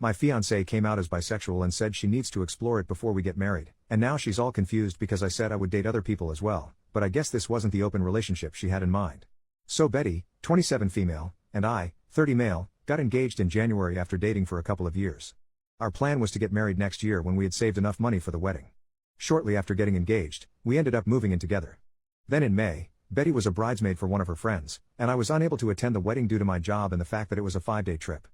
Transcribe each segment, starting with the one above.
My fiancée came out as bisexual and said she needs to explore it before we get married, and now she's all confused because I said I would date other people as well, but I guess this wasn't the open relationship she had in mind. So Betty, 27 female, and I, 30 male, got engaged in January after dating for a couple of years. Our plan was to get married next year when we had saved enough money for the wedding. Shortly after getting engaged, we ended up moving in together. Then in May, Betty was a bridesmaid for one of her friends, and I was unable to attend the wedding due to my job and the fact that it was a 5-day trip.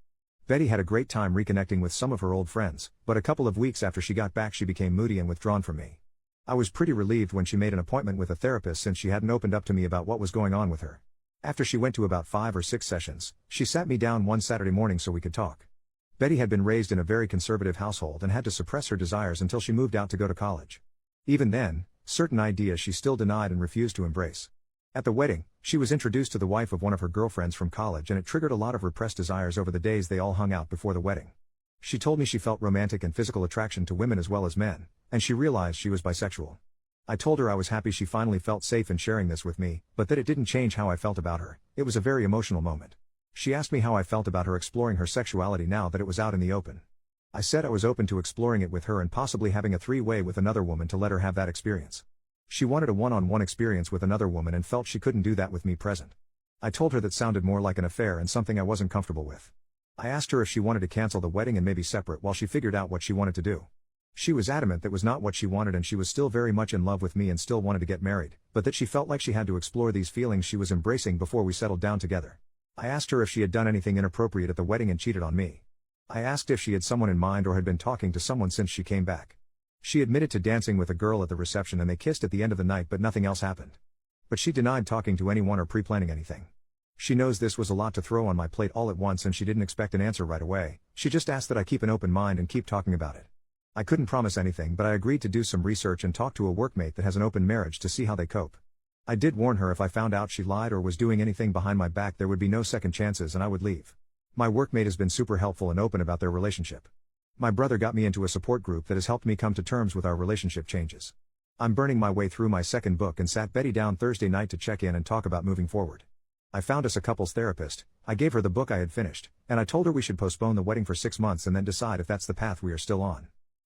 Betty had a great time reconnecting with some of her old friends, but a couple of weeks after she got back she became moody and withdrawn from me. I was pretty relieved when she made an appointment with a therapist since she hadn't opened up to me about what was going on with her. After she went to about 5 or 6 sessions, she sat me down one Saturday morning so we could talk. Betty had been raised in a very conservative household and had to suppress her desires until she moved out to go to college. Even then, certain ideas she still denied and refused to embrace. At the wedding, she was introduced to the wife of one of her girlfriends from college and it triggered a lot of repressed desires over the days they all hung out before the wedding. She told me she felt romantic and physical attraction to women as well as men, and she realized she was bisexual. I told her I was happy she finally felt safe in sharing this with me, but that it didn't change how I felt about her. It was a very emotional moment. She asked me how I felt about her exploring her sexuality now that it was out in the open. I said I was open to exploring it with her and possibly having a 3-way with another woman to let her have that experience. She wanted a one-on-one experience with another woman and felt she couldn't do that with me present. I told her that sounded more like an affair and something I wasn't comfortable with. I asked her if she wanted to cancel the wedding and maybe separate while she figured out what she wanted to do. She was adamant that was not what she wanted and she was still very much in love with me and still wanted to get married, but that she felt like she had to explore these feelings she was embracing before we settled down together. I asked her if she had done anything inappropriate at the wedding and cheated on me. I asked if she had someone in mind or had been talking to someone since she came back. She admitted to dancing with a girl at the reception and they kissed at the end of the night but nothing else happened. But she denied talking to anyone or pre-planning anything. She knows this was a lot to throw on my plate all at once and she didn't expect an answer right away. She just asked that I keep an open mind and keep talking about it. I couldn't promise anything but I agreed to do some research and talk to a workmate that has an open marriage to see how they cope. I did warn her if I found out she lied or was doing anything behind my back there would be no second chances and I would leave. My workmate has been super helpful and open about their relationship. My brother got me into a support group that has helped me come to terms with our relationship changes. I'm burning my way through my second book and sat Betty down Thursday night to check in and talk about moving forward. I found us a couples therapist, I gave her the book I had finished, and I told her we should postpone the wedding for 6 months and then decide if that's the path we are still on.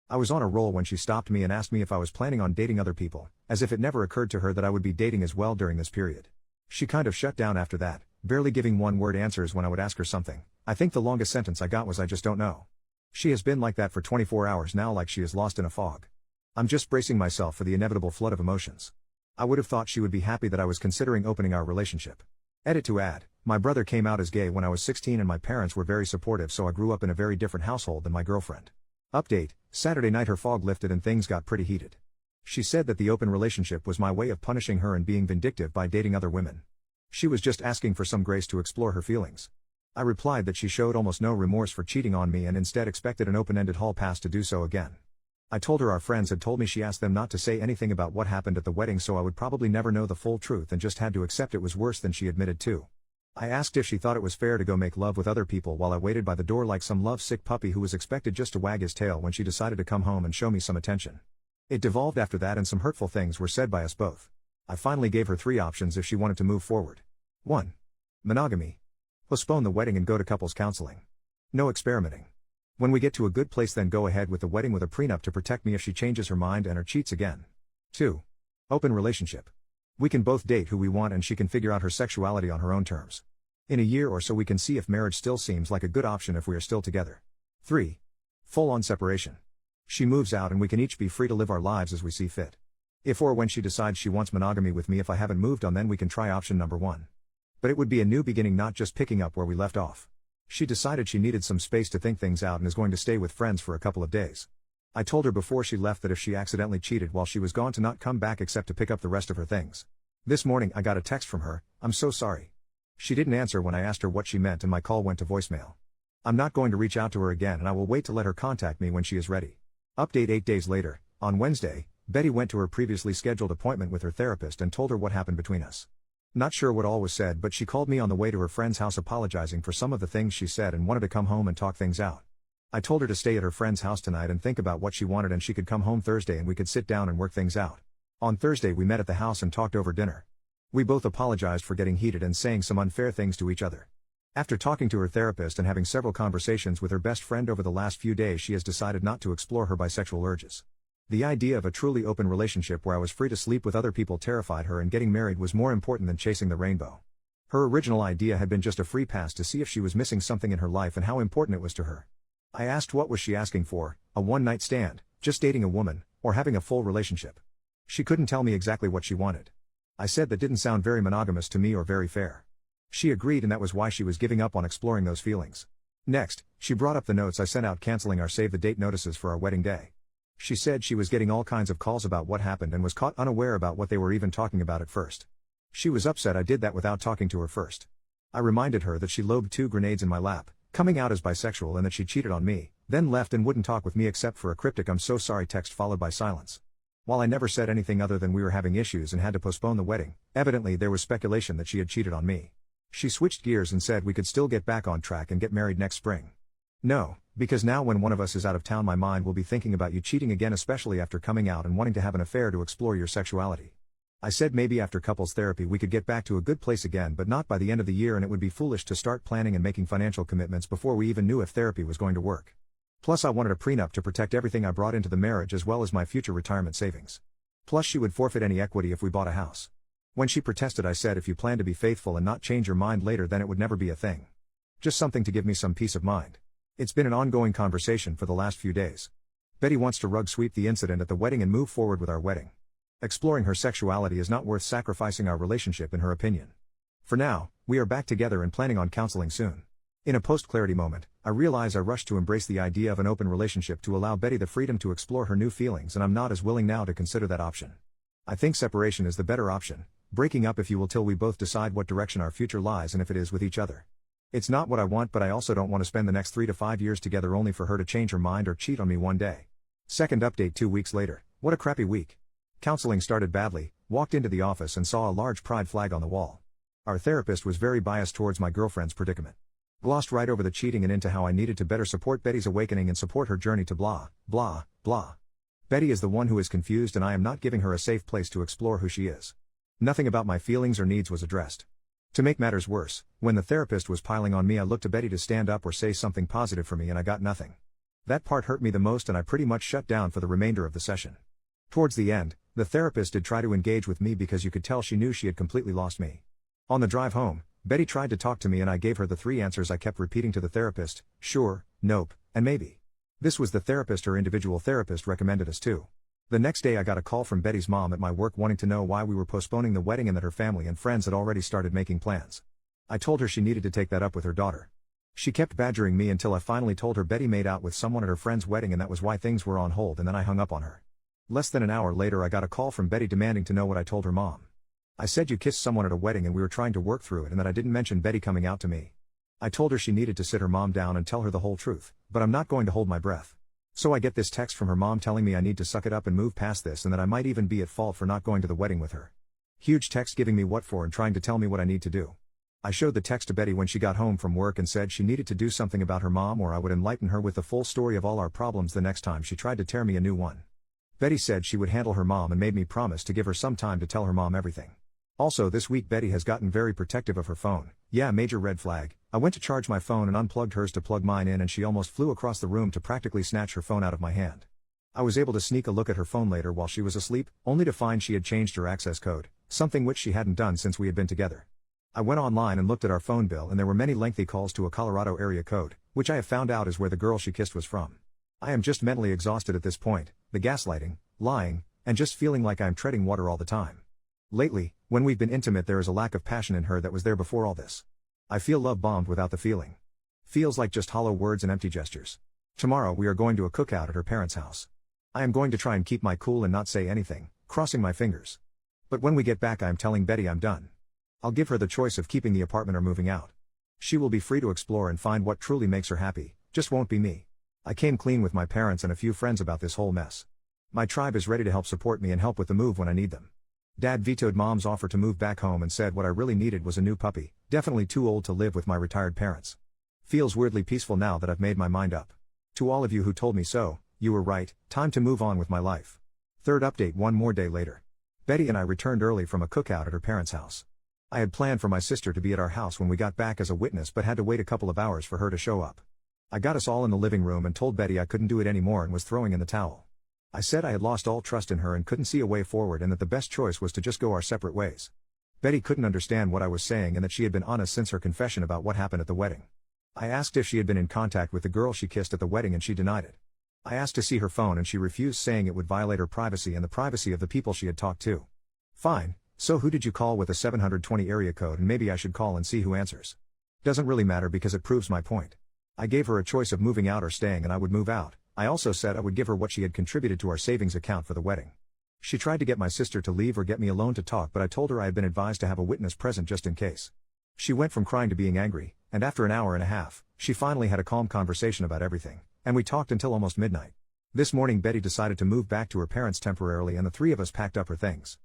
I was on a roll when she stopped me and asked me if I was planning on dating other people, as if it never occurred to her that I would be dating as well during this period. She kind of shut down after that, barely giving one-word answers when I would ask her something. I think the longest sentence I got was "I just don't know." She has been like that for 24 hours now, like she is lost in a fog. I'm just bracing myself for the inevitable flood of emotions. I would have thought she would be happy that I was considering opening our relationship. Edit to add, my brother came out as gay when I was 16 and my parents were very supportive, so I grew up in a very different household than my girlfriend. Update, Saturday night her fog lifted and things got pretty heated. She said that the open relationship was my way of punishing her and being vindictive by dating other women. She was just asking for some grace to explore her feelings. I replied that she showed almost no remorse for cheating on me and instead expected an open-ended hall pass to do so again. I told her our friends had told me she asked them not to say anything about what happened at the wedding, so I would probably never know the full truth and just had to accept it was worse than she admitted to. I asked if she thought it was fair to go make love with other people while I waited by the door like some lovesick puppy who was expected just to wag his tail when she decided to come home and show me some attention. It devolved after that and some hurtful things were said by us both. I finally gave her 3 options if she wanted to move forward. 1. Monogamy. Postpone the wedding and go to couples counseling. No experimenting. When we get to a good place then go ahead with the wedding with a prenup to protect me if she changes her mind and or cheats again. 2. Open relationship. We can both date who we want and she can figure out her sexuality on her own terms. In a year or so we can see if marriage still seems like a good option if we are still together. 3. Full-on separation. She moves out and we can each be free to live our lives as we see fit. If or when she decides she wants monogamy with me if I haven't moved on, then we can try option number 1. But it would be a new beginning, not just picking up where we left off. She decided she needed some space to think things out and is going to stay with friends for a couple of days. I told her before she left that if she accidentally cheated while she was gone to not come back except to pick up the rest of her things. This morning I got a text from her, "I'm so sorry." She didn't answer when I asked her what she meant and my call went to voicemail. I'm not going to reach out to her again and I will wait to let her contact me when she is ready. Update 8 days later, on Wednesday, Betty went to her previously scheduled appointment with her therapist and told her what happened between us. Not sure what all was said, but she called me on the way to her friend's house apologizing for some of the things she said and wanted to come home and talk things out. I told her to stay at her friend's house tonight and think about what she wanted and she could come home Thursday and we could sit down and work things out. On Thursday we met at the house and talked over dinner. We both apologized for getting heated and saying some unfair things to each other. After talking to her therapist and having several conversations with her best friend over the last few days, she has decided not to explore her bisexual urges. The idea of a truly open relationship where I was free to sleep with other people terrified her, and getting married was more important than chasing the rainbow. Her original idea had been just a free pass to see if she was missing something in her life and how important it was to her. I asked what was she asking for, a one-night stand, just dating a woman, or having a full relationship. She couldn't tell me exactly what she wanted. I said that didn't sound very monogamous to me or very fair. She agreed, and that was why she was giving up on exploring those feelings. Next, she brought up the notes I sent out canceling our save-the-date notices for our wedding day. She said she was getting all kinds of calls about what happened and was caught unaware about what they were even talking about at first. She was upset I did that without talking to her first. I reminded her that she lobbed 2 grenades in my lap, coming out as bisexual, and that she cheated on me, then left and wouldn't talk with me except for a cryptic "I'm so sorry" text followed by silence. While I never said anything other than we were having issues and had to postpone the wedding, evidently there was speculation that she had cheated on me. She switched gears and said we could still get back on track and get married next spring. No, because now when one of us is out of town, my mind will be thinking about you cheating again, especially after coming out and wanting to have an affair to explore your sexuality. I said maybe after couples therapy we could get back to a good place again, but not by the end of the year, and it would be foolish to start planning and making financial commitments before we even knew if therapy was going to work. Plus I wanted a prenup to protect everything I brought into the marriage as well as my future retirement savings. Plus she would forfeit any equity if we bought a house. When she protested, I said if you plan to be faithful and not change your mind later, then it would never be a thing. Just something to give me some peace of mind. It's been an ongoing conversation for the last few days. Betty wants to rug sweep the incident at the wedding and move forward with our wedding. Exploring her sexuality is not worth sacrificing our relationship, in her opinion. For now, we are back together and planning on counseling soon. In a post-clarity moment, I realize I rushed to embrace the idea of an open relationship to allow Betty the freedom to explore her new feelings, and I'm not as willing now to consider that option. I think separation is the better option, breaking up if you will, till we both decide what direction our future lies and if it is with each other. It's not what I want, but I also don't want to spend the next 3 to 5 years together only for her to change her mind or cheat on me one day. Second update 2 weeks later. What a crappy week. Counseling started badly, walked into the office and saw a large pride flag on the wall. Our therapist was very biased towards my girlfriend's predicament. Glossed right over the cheating and into how I needed to better support Betty's awakening and support her journey to blah, blah, blah. Betty is the one who is confused, and I am not giving her a safe place to explore who she is. Nothing about my feelings or needs was addressed. To make matters worse, when the therapist was piling on me, I looked to Betty to stand up or say something positive for me, and I got nothing. That part hurt me the most, and I pretty much shut down for the remainder of the session. Towards the end, the therapist did try to engage with me because you could tell she knew she had completely lost me. On the drive home, Betty tried to talk to me and I gave her the 3 answers I kept repeating to the therapist: sure, nope, and maybe. This was the therapist her individual therapist recommended us to. The next day I got a call from Betty's mom at my work wanting to know why we were postponing the wedding and that her family and friends had already started making plans. I told her she needed to take that up with her daughter. She kept badgering me until I finally told her Betty made out with someone at her friend's wedding and that was why things were on hold, and then I hung up on her. Less than an hour later I got a call from Betty demanding to know what I told her mom. I said you kissed someone at a wedding and we were trying to work through it, and that I didn't mention Betty coming out to me. I told her she needed to sit her mom down and tell her the whole truth, but I'm not going to hold my breath. So I get this text from her mom telling me I need to suck it up and move past this, and that I might even be at fault for not going to the wedding with her. Huge text giving me what for and trying to tell me what I need to do. I showed the text to Betty when she got home from work and said she needed to do something about her mom, or I would enlighten her with the full story of all our problems the next time she tried to tear me a new one. Betty said she would handle her mom and made me promise to give her some time to tell her mom everything. Also this week Betty has gotten very protective of her phone. Yeah, major red flag. I went to charge my phone and unplugged hers to plug mine in, and she almost flew across the room to practically snatch her phone out of my hand. I was able to sneak a look at her phone later while she was asleep, only to find she had changed her access code, something which she hadn't done since we had been together. I went online and looked at our phone bill, and there were many lengthy calls to a Colorado area code, which I have found out is where the girl she kissed was from. I am just mentally exhausted at this point, the gaslighting, lying, and just feeling like I'm treading water all the time. Lately, when we've been intimate, there is a lack of passion in her that was there before all this. I feel love-bombed without the feeling. Feels like just hollow words and empty gestures. Tomorrow we are going to a cookout at her parents' house. I am going to try and keep my cool and not say anything, crossing my fingers. But when we get back I am telling Betty I'm done. I'll give her the choice of keeping the apartment or moving out. She will be free to explore and find what truly makes her happy, just won't be me. I came clean with my parents and a few friends about this whole mess. My tribe is ready to help support me and help with the move when I need them. Dad vetoed Mom's offer to move back home and said what I really needed was a new puppy, definitely too old to live with my retired parents. Feels weirdly peaceful now that I've made my mind up. To all of you who told me so, you were right, time to move on with my life. Third update 1 more day later. Betty and I returned early from a cookout at her parents' house. I had planned for my sister to be at our house when we got back as a witness but had to wait a couple of hours for her to show up. I got us all in the living room and told Betty I couldn't do it anymore and was throwing in the towel. I said I had lost all trust in her and couldn't see a way forward and that the best choice was to just go our separate ways. Betty couldn't understand what I was saying and that she had been honest since her confession about what happened at the wedding. I asked if she had been in contact with the girl she kissed at the wedding and she denied it. I asked to see her phone and she refused, saying it would violate her privacy and the privacy of the people she had talked to. Fine, so who did you call with a 720 area code, and maybe I should call and see who answers. Doesn't really matter because it proves my point. I gave her a choice of moving out or staying and I would move out. I also said I would give her what she had contributed to our savings account for the wedding. She tried to get my sister to leave or get me alone to talk, but I told her I had been advised to have a witness present just in case. She went from crying to being angry, and after an hour and a half, she finally had a calm conversation about everything, and we talked until almost midnight. This morning Betty decided to move back to her parents temporarily and the three of us packed up her things.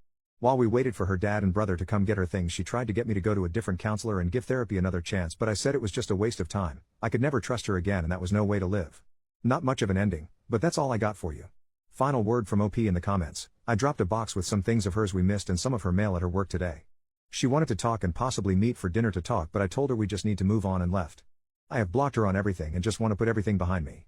While we waited for her dad and brother to come get her things, she tried to get me to go to a different counselor and give therapy another chance, but I said it was just a waste of time. I could never trust her again and that was no way to live. Not much of an ending, but that's all I got for you. Final word from OP in the comments. I dropped a box with some things of hers we missed and some of her mail at her work today. She wanted to talk and possibly meet for dinner to talk, but I told her we just need to move on and left. I have blocked her on everything and just want to put everything behind me.